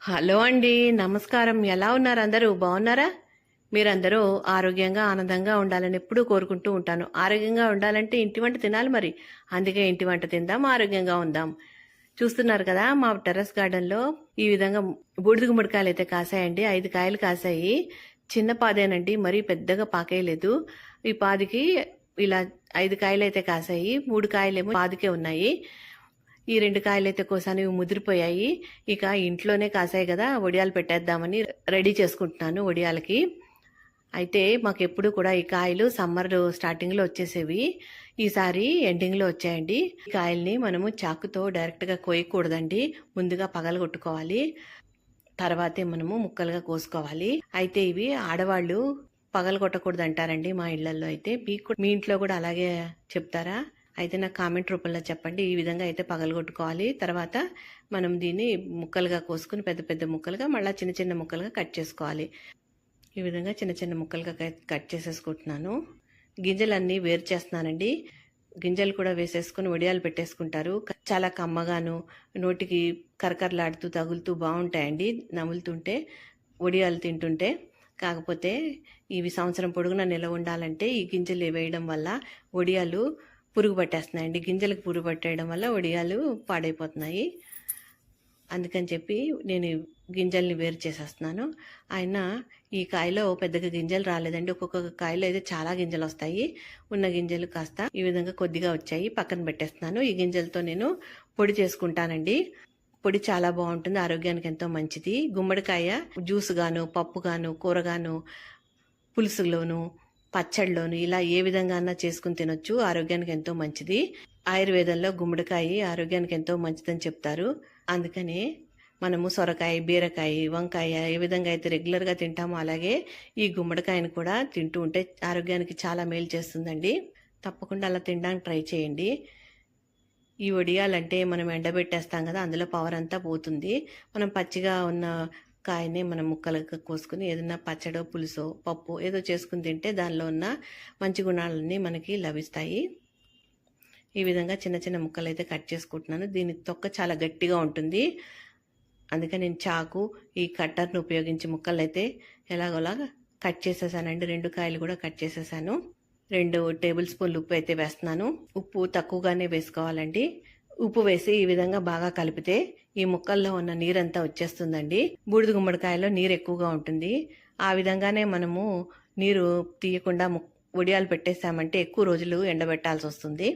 Hello అండి, నమస్కారం. ఎలా ఉన్నారు? అందరూ బాగున్నారా? మీరందరూ ఆరోగ్యంగా ఆనందంగా ఉండాలని ఎప్పుడూ కోరుకుంటూ ఉంటాను. ఆరోగ్యంగా ఉండాలంటే ఇంటి వంట తినాలి మరి. అందుకే ఇంటి వంట తిందాం, ఆరోగ్యంగా ఉందాం. చూస్తున్నారు కదా, మా టెర్రస్ గార్డెన్లో ఈ విధంగా బూడిద గుమ్మడికాయలు అయితే కాసాయండి. 5 కాయలు కాసాయి. చిన్న పాదేనండి, మరీ పెద్దగా పాకేయలేదు. ఈ పాదికి ఇలా 5 కాయలు అయితే కాసాయి. 3 కాయలేమో పాదికే ఉన్నాయి. ఈ 2 కాయలైతే కోసాను, ఇవి ముదిరిపోయాయి. ఇక ఇంట్లోనే కాసాయి కదా, వడియాలు పెట్టేద్దామని రెడీ చేసుకుంటున్నాను వడియాలకి. అయితే మాకెప్పుడు కూడా ఈ కాయలు సమ్మర్ స్టార్టింగ్లో వచ్చేసేవి. ఈసారి ఎండింగ్లో వచ్చాయండి. ఈ కాయల్ని మనము చాకుతో డైరెక్ట్గా కోయకూడదండి. ముందుగా పగలగొట్టుకోవాలి, తర్వాతే మనము ముక్కలుగా కోసుకోవాలి. అయితే ఇవి ఆడవాళ్ళు పగలగొట్టకూడదు అంటారండి మా ఇళ్లలో. అయితే మీ ఇంట్లో కూడా అలాగే చెప్తారా? అయితే నాకు కామెంట్ రూపంలో చెప్పండి. ఈ విధంగా అయితే పగలగొట్టుకోవాలి. తర్వాత మనం దీన్ని ముక్కలుగా కోసుకుని పెద్ద పెద్ద ముక్కలుగా, మళ్ళీ చిన్న చిన్న ముక్కలుగా కట్ చేసుకోవాలి. ఈ విధంగా చిన్న చిన్న ముక్కలుగా కట్ చేసేసుకుంటున్నాను. గింజలన్నీ వేరు చేస్తున్నానండి. గింజలు కూడా వేసేసుకుని వడియాలు పెట్టేసుకుంటారు. చాలా కమ్మగాను, నోటికి కరకరలాడుతూ తగులుతూ బాగుంటాయండి నములుతుంటే, వడియాలు తింటుంటే. కాకపోతే ఇవి సంవత్సరం పొడుగునా నిలవ ఉండాలంటే ఈ గింజలు వేయడం వల్ల వడియాలు పురుగు పట్టేస్తున్నాయండి. గింజలకు పురుగు పట్టేయడం వల్ల వడియాలు పాడైపోతున్నాయి. అందుకని చెప్పి నేను గింజల్ని వేరు చేసేస్తున్నాను. అయినా ఈ కాయలో పెద్దగా గింజలు రాలేదండి. ఒక్కొక్క కాయలో అయితే చాలా గింజలు వస్తాయి. ఉన్న గింజలు కాస్త ఈ విధంగా కొద్దిగా వచ్చాయి, పక్కన పెట్టేస్తున్నాను. ఈ గింజలతో నేను పొడి చేసుకుంటానండి. పొడి చాలా బాగుంటుంది, ఆరోగ్యానికి ఎంతో మంచిది. గుమ్మడికాయ జ్యూస్ గాను, పప్పు గాను, కూరగాను, పులుసులోను, పచ్చడిలోను ఇలా ఏ విధంగా అన్నా చేసుకుని తినొచ్చు. ఆరోగ్యానికి ఎంతో మంచిది. ఆయుర్వేదంలో గుమ్మడికాయ ఆరోగ్యానికి ఎంతో మంచిదని చెప్తారు. అందుకనే మనము సొరకాయ, బీరకాయ, వంకాయ ఏ విధంగా అయితే రెగ్యులర్గా తింటామో అలాగే ఈ గుమ్మడికాయను కూడా తింటూ ఉంటే ఆరోగ్యానికి చాలా మేలు చేస్తుందండి. తప్పకుండా అలా తినడానికి ట్రై చేయండి. ఈ వడియాలంటే మనం ఎండబెట్టేస్తాం కదా, అందులో పవర్ అంతా పోతుంది. మనం పచ్చిగా ఉన్న కాయని మనం ముక్కలుగా కోసుకుని ఏదైనా పచ్చడో, పులుసో, పప్పు ఏదో చేసుకుని తింటే దానిలో ఉన్న మంచి గుణాలన్నీ మనకి లభిస్తాయి. ఈ విధంగా చిన్న చిన్న ముక్కలు అయితే కట్ చేసుకుంటున్నాను. దీని తొక్క చాలా గట్టిగా ఉంటుంది. అందుకని నేను చాకు, ఈ కట్టర్ను ఉపయోగించి ముక్కలు అయితే ఎలాగోలాగా కట్ చేసేసానండి. 2 కాయలు కూడా కట్ చేసేసాను. 2 టేబుల్ స్పూన్లు ఉప్పు అయితే వేస్తున్నాను. ఉప్పు తక్కువగానే వేసుకోవాలండి. ఉప్పు వేసి ఈ విధంగా బాగా కలిపితే ఈ ముక్కల్లో ఉన్న నీరంతా వచ్చేస్తుందండి. బూడిద గుమ్మడికాయలో నీరు ఎక్కువగా ఉంటుంది. ఆ విధంగానే మనము నీరు తీయకుండా వడియాలు పెట్టేసామంటే ఎక్కువ రోజులు ఎండబెట్టాల్సి వస్తుంది.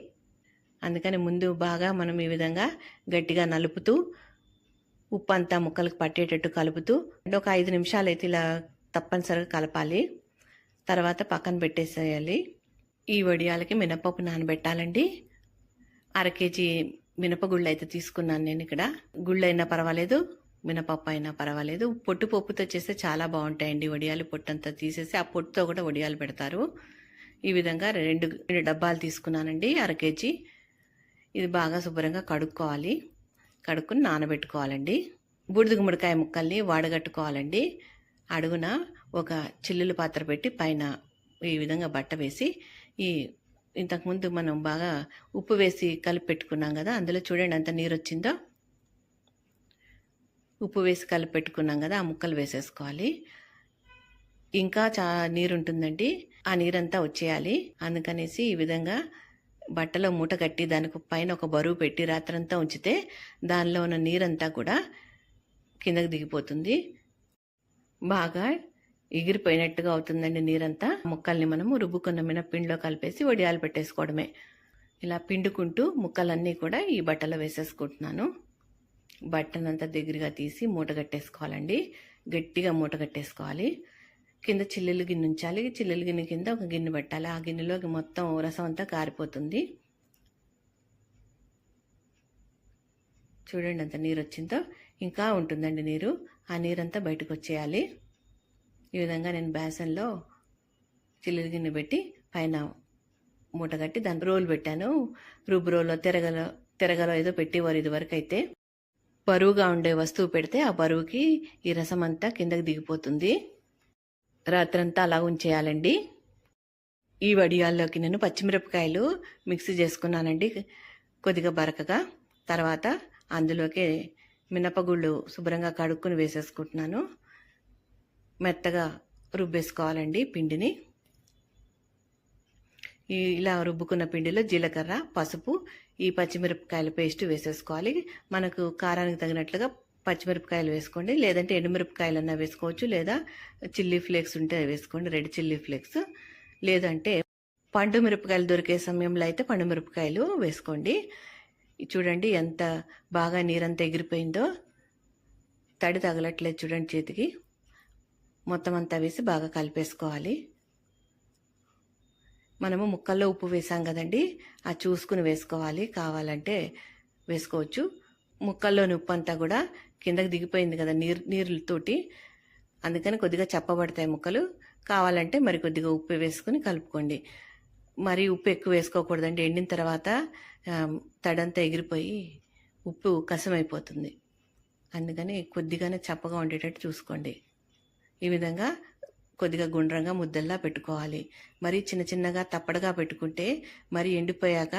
అందుకని ముందు బాగా మనం ఈ విధంగా గట్టిగా నలుపుతూ ఉప్పు అంతా ముక్కలకు పట్టేటట్టు కలుపుతూ ఒక 5 నిమిషాలు అయితే ఇలా తప్పనిసరిగా కలపాలి. తర్వాత పక్కన పెట్టేసేయాలి. ఈ వడియాలకి మినపప్పు నానబెట్టాలండి. 1/2 కేజీ మినపగుళ్ళు అయితే తీసుకున్నాను నేను ఇక్కడ. గుళ్ళు అయినా పర్వాలేదు, మినపప్పు అయినా పర్వాలేదు. పొట్టు పప్పుతో చేస్తే చాలా బాగుంటాయండి వడియాలు. పొట్టంతా తీసేసి ఆ పొట్టుతో కూడా వడియాలు పెడతారు. ఈ విధంగా 2 డబ్బాలు తీసుకున్నానండి, 1/2 కేజీ. ఇది బాగా శుభ్రంగా కడుక్కోవాలి. కడుక్కుని నానబెట్టుకోవాలండి. బూడిద గుమ్మడికాయ ముక్కల్ని వాడగట్టుకోవాలండి. అడుగున ఒక చిల్లుల పాత్ర పెట్టి పైన ఈ విధంగా బట్ట వేసి, ఇంతకుముందు మనం బాగా ఉప్పు వేసి కలిపి పెట్టుకున్నాం కదా, అందులో చూడండి ఎంత నీరు వచ్చిందో. ఉప్పు వేసి కలిపి పెట్టుకున్నాం కదా, ఆ ముక్కలు వేసేసుకోవాలి. ఇంకా నీరు ఉంటుందండి, ఆ నీరంతా వచ్చేయాలి. అందుకనేసి ఈ విధంగా బట్టలో మూట కట్టి దానికి పైన ఒక బరువు పెట్టి రాత్రంతా ఉంచితే దానిలో ఉన్న నీరంతా కూడా కిందకి దిగిపోతుంది. బాగా ఎగిరిపోయినట్టుగా అవుతుందండి నీరంతా. ముక్కల్ని మనము రుబ్బుకున్న మినప్పిండిలో కలిపేసి వడియాలు పెట్టేసుకోవడమే. ఇలా పిండుకుంటూ ముక్కలన్నీ కూడా ఈ బట్టలో వేసేసుకుంటున్నాను. బట్టనంతా దగ్గరగా తీసి మూట కట్టేసుకోవాలండి. గట్టిగా మూట కట్టేసుకోవాలి. కింద చిల్లులు గిన్నె ఉంచాలి. చిల్లులు గిన్నె కింద ఒక గిన్నె పెట్టాలి. ఆ గిన్నెలోకి మొత్తం రసం అంతా కారిపోతుంది. చూడండి ఎంత నీరు వచ్చిందో. ఇంకా ఉంటుందండి నీరు. ఆ నీరంతా బయటకు వచ్చేయాలి. ఈ విధంగా నేను బేసన్లో చిల్లులు గిన్నె పెట్టి పైన మూట కట్టి దాని రోలు పెట్టాను. రుబ్బు రోలో తిరగలో ఏదో పెట్టేవారు ఇదివరకు. అయితే బరువుగా ఉండే వస్తువు పెడితే ఆ బరువుకి ఈ రసం అంతా కిందకి దిగిపోతుంది. రాత్రంతా అలా ఉంచేయాలండి. ఈ వడియాల్లోకి నేను పచ్చిమిరపకాయలు మిక్సీ చేసుకున్నానండి, కొద్దిగా బరకగా. తర్వాత అందులోకి మినపగుళ్ళు శుభ్రంగా కడుక్కుని వేసేసుకుంటున్నాను. మెత్తగా రుబ్బేసుకోవాలండి పిండిని. ఇలా రుబ్బుకున్న పిండిలో జీలకర్ర, పసుపు, ఈ పచ్చిమిరపకాయల పేస్ట్ వేసేసుకోవాలి. మనకు కారానికి తగినట్లుగా పచ్చిమిరపకాయలు వేసుకోండి, లేదంటే ఎండుమిరపకాయలన్నా వేసుకోవచ్చు, లేదా చిల్లీ ఫ్లేక్స్ ఉంటే వేసుకోండి, రెడ్ చిల్లీ ఫ్లేక్స్. లేదంటే పండు మిరపకాయలు దొరికే సమయంలో అయితే పండు మిరపకాయలు వేసుకోండి. చూడండి ఎంత బాగా నీరంతా ఎగిరిపోయిందో, తడి తగలట్లేదు చూడండి చేతికి. మొత్తం అంతా వేసి బాగా కలిపేసుకోవాలి. మనము ముక్కల్లో ఉప్పు వేసాం కదండి, అది చూసుకుని వేసుకోవాలి. కావాలంటే వేసుకోవచ్చు. ముక్కల్లోని ఉప్పు అంతా కూడా కిందకి దిగిపోయింది కదా నీరుతోటి, అందుకని కొద్దిగా చప్పబడతాయి ముక్కలు. కావాలంటే మరి కొద్దిగా ఉప్పు వేసుకుని కలుపుకోండి. మరి ఉప్పు ఎక్కువ వేసుకోకూడదండి, ఎండిన తర్వాత తడంతా ఎగిరిపోయి ఉప్పు కసమైపోతుంది. అందుకని కొద్దిగానే చప్పగా ఉండేటట్టు చూసుకోండి. ఈ విధంగా కొద్దిగా గుండ్రంగా ముద్దల్లా పెట్టుకోవాలి. మరి చిన్న చిన్నగా తప్పడగా పెట్టుకుంటే మరి ఎండిపోయాక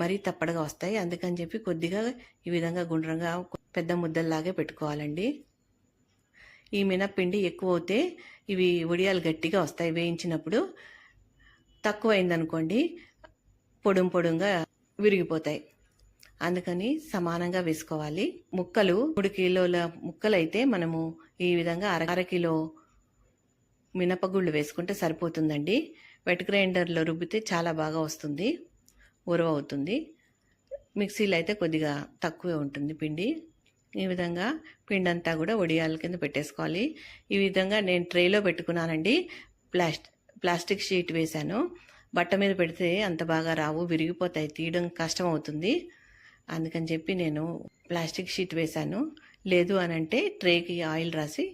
మరీ తప్పడగా వస్తాయి. అందుకని చెప్పి కొద్దిగా ఈ విధంగా గుండ్రంగా పెద్ద ముద్దల్లాగే పెట్టుకోవాలండి. ఈ మినప్పిండి ఎక్కువ అవుతే ఇవి వడియాలు గట్టిగా వస్తాయి వేయించినప్పుడు. తక్కువైందనుకోండి పొడుంగా విరిగిపోతాయి. అందుకని సమానంగా వేసుకోవాలి. ముక్కలు 3 కిలోల ముక్కలు అయితే మనము ఈ విధంగా అర కిలో మినపగుళ్ళు వేసుకుంటే సరిపోతుందండి. వెట్ గ్రైండర్లో రుబ్బితే చాలా బాగా వస్తుంది, ఉరవ అవుతుంది. మిక్సీలో అయితే కొద్దిగా తక్కువే ఉంటుంది పిండి. ఈ విధంగా పిండి అంతా కూడా వడియాల కింద పెట్టేసుకోవాలి. ఈ విధంగా నేను ట్రేలో పెట్టుకున్నానండి. ప్లాస్టిక్ షీట్ వేశాను. బట్ట మీద పెడితే అంత బాగా రావు, విరిగిపోతాయి, తీయడం కష్టం అవుతుంది. అందుకని చెప్పి నేను ప్లాస్టిక్ షీట్ వేశాను. లేదు అనంటే ట్రేకి ఆయిల్ రాసి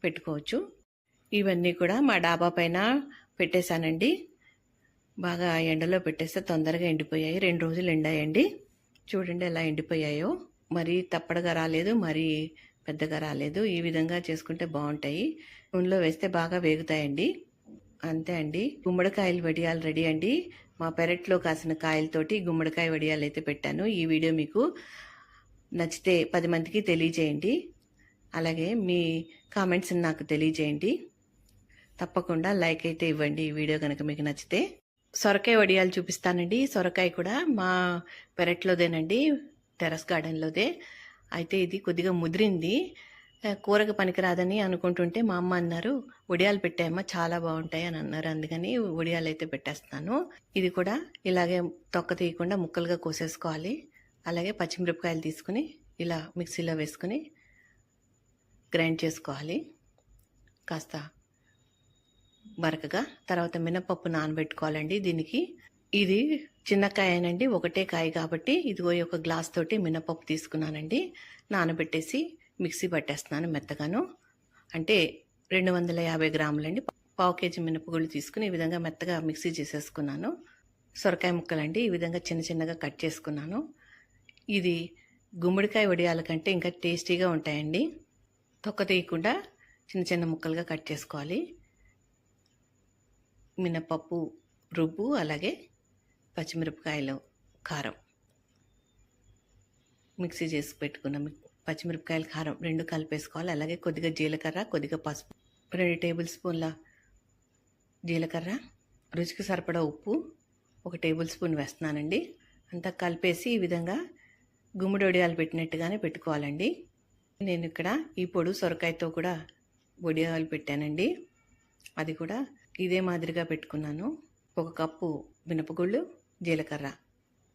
పెట్టుకోవచ్చు. ఇవన్నీ కూడా మా డాబా పైన పెట్టేశానండి. బాగా ఎండలో పెట్టేస్తే తొందరగా ఎండిపోయాయి. 2 రోజులు ఎండాయండి. చూడండి ఎలా ఎండిపోయాయో. మరీ తప్పడగా రాలేదు, మరీ పెద్దగా రాలేదు. ఈ విధంగా చేసుకుంటే బాగుంటాయి. నూనెలో వేస్తే బాగా వేగుతాయండి. అంతే అండి. గుమ్మడికాయలు వడియాలు రెడీ అండి. మా పెరట్లో కాసిన కాయలతోటి గుమ్మడికాయ వడియాలు అయితే పెట్టాను. ఈ వీడియో మీకు నచ్చితే 10 మందికి తెలియజేయండి. అలాగే మీ కామెంట్స్ నాకు తెలియజేయండి. తప్పకుండా లైక్ అయితే ఇవ్వండి ఈ వీడియో కనుక మీకు నచ్చితే. సొరకాయ వడియాలు చూపిస్తానండి. సొరకాయ కూడా మా పెరట్లోదేనండి, టెర్రస్ గార్డెన్లోదే. అయితే ఇది కొద్దిగా ముదిరింది, కూరకు పనికిరాదని అనుకుంటుంటే మా అమ్మ అన్నారు, వడియాలు పెట్టాయమ్మా చాలా బాగుంటాయి అని అన్నారు. అందుకని వడియాలు అయితే పెట్టేస్తున్నాను. ఇది కూడా ఇలాగే తొక్క తీయకుండా ముక్కలుగా కోసేసుకోవాలి. అలాగే పచ్చిమిరపకాయలు తీసుకుని ఇలా మిక్సీలో వేసుకుని గ్రైండ్ చేసుకోవాలి కాస్త బరకగా. తర్వాత మినపప్పు నానబెట్టుకోవాలండి దీనికి. ఇది చిన్న కాయనండి, ఒకటే కాయ కాబట్టి ఇదిగో ఒక గ్లాస్ తోటి మినపప్పు తీసుకున్నానండి. నానబెట్టేసి మిక్సీ పట్టేస్తున్నాను మెత్తగాను. అంటే 250 గ్రాములండి. 1/2 కేజీ మినపగుళ్ళు తీసుకుని ఈ విధంగా మెత్తగా మిక్సీ చేసేసుకున్నాను. సొరకాయ ముక్కలండి ఈ విధంగా చిన్న చిన్నగా కట్ చేసుకున్నాను. ఇది గుమ్మడికాయ వడియాల కంటే ఇంకా టేస్టీగా ఉంటాయండి. తొక్క తీయకుండా చిన్న చిన్న ముక్కలుగా కట్ చేసుకోవాలి. మినపప్పు రుబ్బు, అలాగే పచ్చిమిరపకాయలు కారం మిక్సీ చేసి పెట్టుకున్న పచ్చిమిరపకాయల కారం 2 కలిపేసుకోవాలి. అలాగే కొద్దిగా జీలకర్ర, కొద్దిగా పసుపు, 2 టేబుల్ స్పూన్ల జీలకర్ర, రుచికి సరిపడా ఉప్పు 1 టేబుల్ స్పూన్ వేస్తున్నానండి. అంతా కలిపేసి ఈ విధంగా గుమ్మడి వడియాలు పెట్టినట్టుగానే పెట్టుకోవాలండి. నేను ఇక్కడ ఈ పొడు సొరకాయతో కూడా వడియాలు పెట్టానండి. అది కూడా ఇదే మాదిరిగా పెట్టుకున్నాను. 1 కప్పు మినపగుళ్ళు, జీలకర్ర.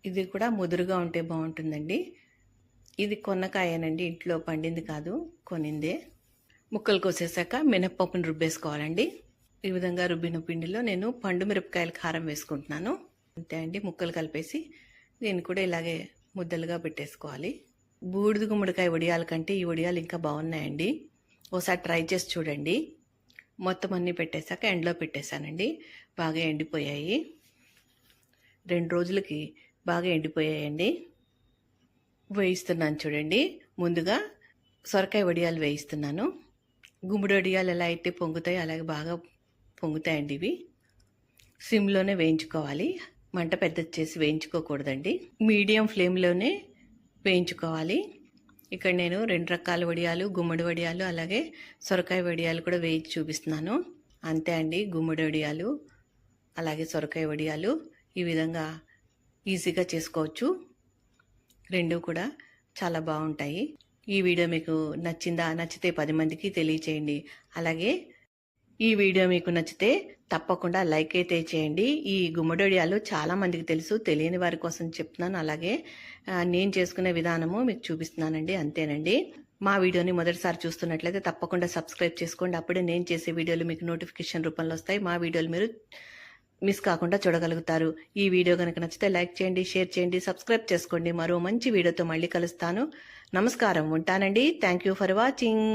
ఇది కూడా ముదురుగా ఉంటే బాగుంటుందండి. ఇది కొన్నకాయనండి, ఇంట్లో పండింది కాదు, కొనిందే. ముక్కలు కోసేసాక మినపప్పును రుబ్బేసుకోవాలండి. ఈ విధంగా రుబ్బిన పిండిలో నేను పండు మిరపకాయల కారం వేసుకుంటున్నాను. అంతే అండి. ముక్కలు కలిపేసి దీన్ని కూడా ఇలాగే ముద్దలుగా పెట్టేసుకోవాలి. బూడిద గుమ్మడికాయ వడియాల కంటే ఈ వడియాలు ఇంకా బాగున్నాయండి. ఒకసారి ట్రై చేసి చూడండి. మొత్తం అన్నీ పెట్టేశాక ఎండలో పెట్టేశానండి. బాగా ఎండిపోయాయి. 2 రోజులకి బాగా ఎండిపోయాయండి. వేయిస్తున్నాను చూడండి. ముందుగా సొరకాయ వడియాలు వేయిస్తున్నాను. గుమ్మడి వడియాలు ఎలా అయితే పొంగుతాయో అలాగే బాగా పొంగుతాయండి ఇవి. సిమ్లోనే వేయించుకోవాలి. మంట పెద్దది చేసి వేయించుకోకూడదండి. మీడియం ఫ్లేమ్లోనే వేయించుకోవాలి. ఇక్కడ నేను 2 రకాల వడియాలు, గుమ్మడి వడియాలు అలాగే సొరకాయ వడియాలు కూడా వేయించి చూపిస్తున్నాను. అంతే అండి, గుమ్మడి వడియాలు అలాగే సొరకాయ వడియాలు ఈ విధంగా ఈజీగా చేసుకోవచ్చు. రెండు కూడా చాలా బాగుంటాయి. ఈ వీడియో మీకు నచ్చిందా? నచ్చితే 10 మందికి తెలియచేయండి. అలాగే ఈ వీడియో మీకు నచ్చితే తప్పకుండా లైక్ అయితే చేయండి. ఈ గుమ్మడొడియాలు చాలా మందికి తెలుసు, తెలియని వారి కోసం చెప్తున్నాను. అలాగే నేను చేసుకునే విధానము మీకు చూపిస్తున్నానండి, అంతేనండి. మా వీడియోని మొదటిసారి చూస్తున్నట్లయితే తప్పకుండా సబ్స్క్రైబ్ చేసుకోండి. అప్పుడే నేను చేసే వీడియోలు మీకు నోటిఫికేషన్ రూపంలో వస్తాయి. మా వీడియోలు మీరు మిస్ కాకుండా చూడగలుగుతారు. ఈ వీడియో కనుక నచ్చితే లైక్ చేయండి, షేర్ చేయండి, సబ్స్క్రైబ్ చేసుకోండి. మరో మంచి వీడియోతో మళ్ళీ కలుస్తాను. నమస్కారం, ఉంటానండి. Thank you for watching.